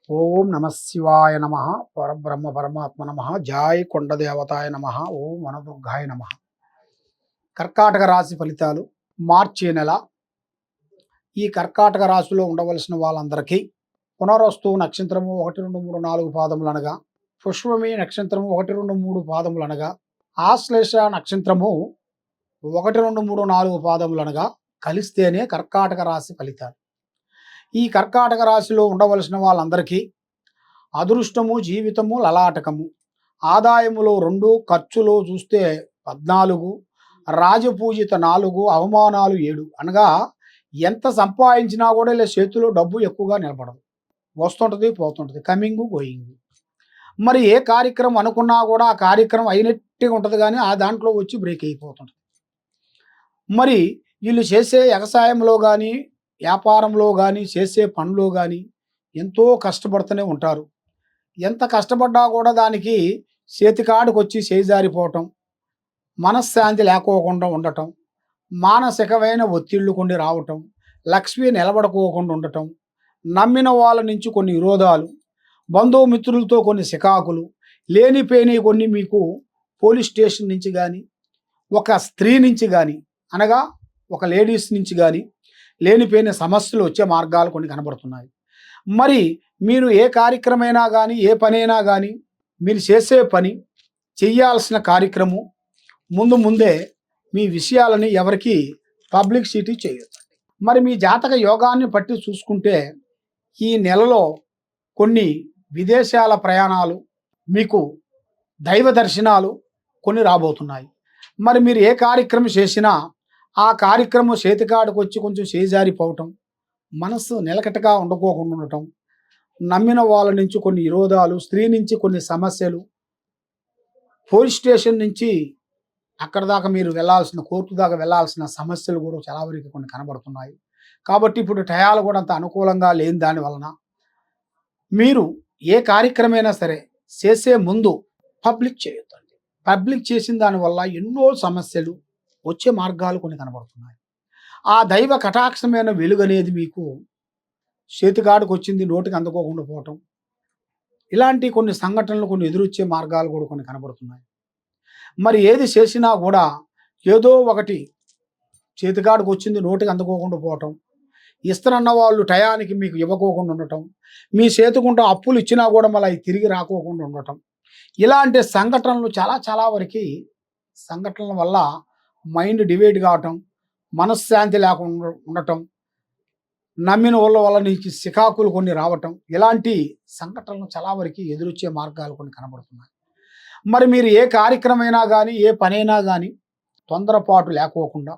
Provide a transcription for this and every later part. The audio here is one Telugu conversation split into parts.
ఓం నమ శివాయ నమ. పరబ్రహ్మ పరమాత్మ నమ. జాయ్ కొండదేవతాయ నమ. ఓం వనదుర్గాయ నమ. కర్కాటక రాశి ఫలితాలు మార్చి నెల. ఈ కర్కాటక రాశిలో ఉండవలసిన వాళ్ళందరికీ పునరస్తు నక్షత్రము 1, 2, 3, 4 పాదములు అనగా, పుష్పమి నక్షత్రము 1, 2, 3 పాదములు అనగా, ఆశ్లేష నక్షత్రము 1, 2, 3, 4 పాదములు అనగా కలిస్తేనే కర్కాటక రాశి ఫలితాలు. ఈ కర్కాటక రాశిలో ఉండవలసిన వాళ్ళందరికీ అదృష్టము, జీవితము, లలాటకము, ఆదాయములో 2, ఖర్చులో చూస్తే 14, రాజపూజిత 4, అవమానాలు 7 అనగా ఎంత సంపాదించినా కూడా ఇలా చేతిలో డబ్బు ఎక్కువగా నిలబడదు, వస్తుంటుంది పోతుంటుంది, కమింగ్ గోయింగ్. మరి ఏ కార్యక్రమం అనుకున్నా కూడా ఆ కార్యక్రమం అయినట్టుగా ఉంటుంది, కానీ ఆ దాంట్లో వచ్చి బ్రేక్ అయిపోతుంటుంది. మరి వీళ్ళు చేసే వ్యవసాయంలో కానీ, వ్యాపారంలో కానీ, చేసే పనిలో కానీ ఎంతో కష్టపడుతూనే ఉంటారు. ఎంత కష్టపడ్డా కూడా దానికి చేతికాడికి వచ్చి చేజారిపోవటం, మనశ్శాంతి లేకోకుండా ఉండటం, మానసికమైన ఒత్తిళ్లు కొన్ని రావటం, లక్ష్మి నిలబడుకోకుండా ఉండటం, నమ్మిన వాళ్ళ నుంచి కొన్ని విరోధాలు, బంధుమిత్రులతో కొన్ని సికాకులు, లేనిపోయినవి కొన్ని మీకు పోలీస్ స్టేషన్ నుంచి కానీ, ఒక స్త్రీ నుంచి కానీ అనగా ఒక లేడీస్ నుంచి కానీ లేనిపోయిన సమస్యలు వచ్చే మార్గాలు కొన్ని కనబడుతున్నాయి. మరి మీరు ఏ కార్యక్రమైనా కానీ, ఏ పనైనా కానీ, మీరు చేసే పని చెయ్యాల్సిన కార్యక్రమం ముందే మీ విషయాలని ఎవరికి పబ్లిసిటీ చేయొద్దు. మరి మీ జాతక యోగాన్ని పట్టి చూసుకుంటే ఈ నెలలో కొన్ని విదేశాల ప్రయాణాలు, మీకు దైవ దర్శనాలు కొన్ని రాబోతున్నాయి. మరి మీరు ఏ కార్యక్రమం చేసినా ఆ కార్యక్రమం చేతికాడికి వచ్చి కొంచెం చేజారిపోవటం, మనస్సు నిలకటగా ఉండకోకుండా ఉండటం, నమ్మిన వాళ్ళ నుంచి కొన్ని విరోధాలు, స్త్రీ నుంచి కొన్ని సమస్యలు, పోలీస్ స్టేషన్ నుంచి అక్కడ దాకా మీరు వెళ్ళాల్సిన, కోర్టు దాకా వెళ్ళాల్సిన సమస్యలు కూడా చాలా వరకు కొన్ని కనబడుతున్నాయి. కాబట్టి ఇప్పుడు టయాలు కూడా అంత అనుకూలంగా లేని దాని వలన మీరు ఏ కార్యక్రమైనా సరే చేసే ముందు పబ్లిక్ చేయొద్దండి. పబ్లిక్ చేసిన దానివల్ల ఎన్నో సమస్యలు వచ్చే మార్గాలు కొన్ని కనబడుతున్నాయి. ఆ దైవ కటాక్షమైన వెలుగు అనేది మీకు చేతికాడికి వచ్చింది నోటికి అందుకోకుండా పోవటం, ఇలాంటి కొన్ని సంఘటనలు కొన్ని ఎదురొచ్చే మార్గాలు కూడా కొన్ని కనబడుతున్నాయి. మరి ఏది చేసినా కూడా ఏదో ఒకటి చేతికాడికి వచ్చింది నోటికి అందుకోకుండా పోవటం, ఇస్తానన్న వాళ్ళు టయానికి మీకు ఇవ్వకోకుండా ఉండటం, మీ చేతికుంటూ అప్పులు ఇచ్చినా కూడా మళ్ళీ అవి తిరిగి రాకోకుండా ఉండటం, ఇలాంటి సంఘటనలు చాలా వరకు సంఘటనల వల్ల మైండ్ డివైడ్ కావటం, మనశ్శాంతి లేకుండా ఉండటం, నమ్మిన వాళ్ళ వల్ల నుంచి సికాకులు కొన్ని రావటం, ఇలాంటి సంఘటనలు చాలా వరకు ఎదురొచ్చే మార్గాలు కొన్ని కనబడుతున్నాయి. మరి మీరు ఏ కార్యక్రమైనా కానీ, ఏ పనైనా కానీ తొందరపాటు లేకోకుండా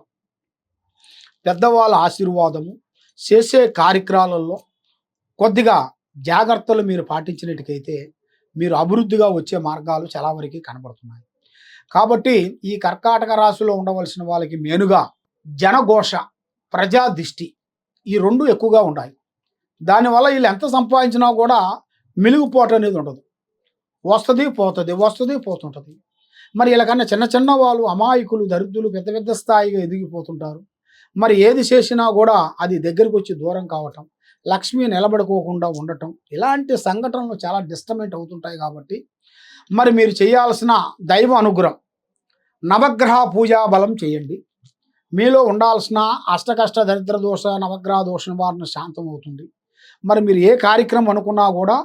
పెద్దవాళ్ళ ఆశీర్వాదము, చేసే కార్యక్రమాలలో కొద్దిగా జాగ్రత్తలు మీరు పాటించినట్టుకైతే మీరు అభివృద్ధిగా వచ్చే మార్గాలు చాలా వరకు కనబడుతున్నాయి. కాబట్టి ఈ కర్కాటక రాశిలో ఉండవలసిన వాళ్ళకి మెయిన్గా జనఘోష, ప్రజా దిష్టి, ఈ 2 ఎక్కువగా ఉన్నాయి. దానివల్ల వీళ్ళు ఎంత సంపాదించినా కూడా మిలిగిపోవటం అనేది ఉండదు, వస్తుంది పోతుంటుంది. మరి వీళ్ళకన్నా చిన్న వాళ్ళు అమాయకులు, దరిద్రులు పెద్ద స్థాయిగా ఎదిగిపోతుంటారు. మరి ఏది చేసినా కూడా అది దగ్గరికి వచ్చి దూరం కావటం, లక్ష్మి నిలబడుకోకుండా ఉండటం, ఇలాంటి సంఘటనలు చాలా డిస్టర్బెంట్ అవుతుంటాయి. కాబట్టి మరి మీరు చేయాల్సిన దైవ అనుగ్రహం, నవగ్రహ పూజా బలం చేయండి. మీలో ఉండాల్సిన అష్టకష్ట దరిద్ర దోష, నవగ్రహ దోష నివారణ శాంతం అవుతుంది. మరి మీరు ఏ కార్యక్రమం అనుకున్నా కూడా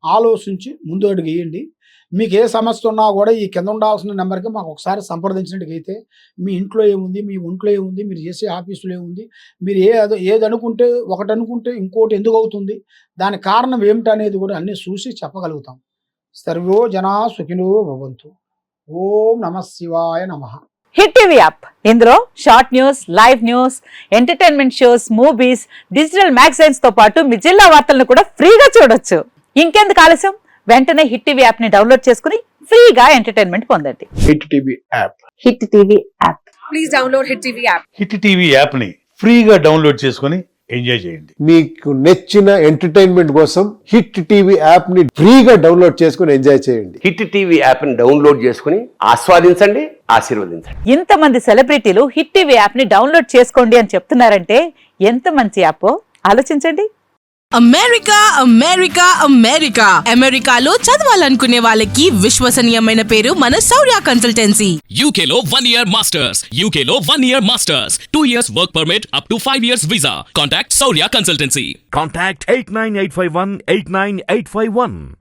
ఆలోచించి ముందు అడుగు వేయండి. మీకు ఏ సమస్య ఉన్నా కూడా ఈ కింద ఉండాల్సిన నెంబర్కి మాకు ఒకసారి సంప్రదించినట్టుకైతే, మీ ఇంట్లో ఏముంది, మీ ఒంట్లో ఏముంది, మీరు చేసే ఆఫీసులో ఏముంది, మీరు ఏది అనుకుంటే ఒకటి అనుకుంటే ఇంకోటి ఎందుకు అవుతుంది, దాని కారణం ఏమిటనేది కూడా అన్నీ చూసి చెప్పగలుగుతాం. సర్వో జనా సుఖినో భవంతు. ఓం నమ శివాయ నమ. హిట్ టీవీ యాప్, ఇందులో short news, live news, entertainment shows, movies, digital magazines తో పాటు మీ జిల్లా వార్తలను కూడా ఫ్రీగా చూడొచ్చు. ఇంకెందుకు ఆలస్యం, వెంటనే హిట్ టీవీ యాప్ ని డౌన్లోడ్ చేసుకుని ఫ్రీగా ఎంటర్టైన్మెంట్ పొందండి. Hit TV app. Hit TV app. Please download hit TV app. Hit TV app ని ఫ్రీగా డౌన్లోడ్ చేసుకుని ఎంజాయ్ చేయండి. మీకు నచ్చిన ఎంటర్టైన్మెంట్ కోసం హిట్ టీవీ యాప్ ని ఫ్రీగా డౌన్లోడ్ చేసుకుని ఎంజాయ్ చేయండి. హిట్ టీవీ యాప్ ని డౌన్లోడ్ చేసుకుని ఆస్వాదించండి, ఆశీర్వదించండి. ఇంతమంది సెలబ్రిటీలు హిట్ టీవీ యాప్ ని డౌన్లోడ్ చేసుకోండి అని చెప్తున్నారంటే ఎంత మంచి యాప్ ఆలోచించండి. అమెరికా అమెరికా అమెరికా అమెరికాలో చదవాలనుకునే వాళ్ళకి విశ్వసనీయమైన పేరు మన శౌర్య consultancy. UK Law 1 Year Masters. UK Law 1 Year Masters. 2 years work permit up to 5 years visa. Contact Saurya Consultancy. Contact 89851 89851.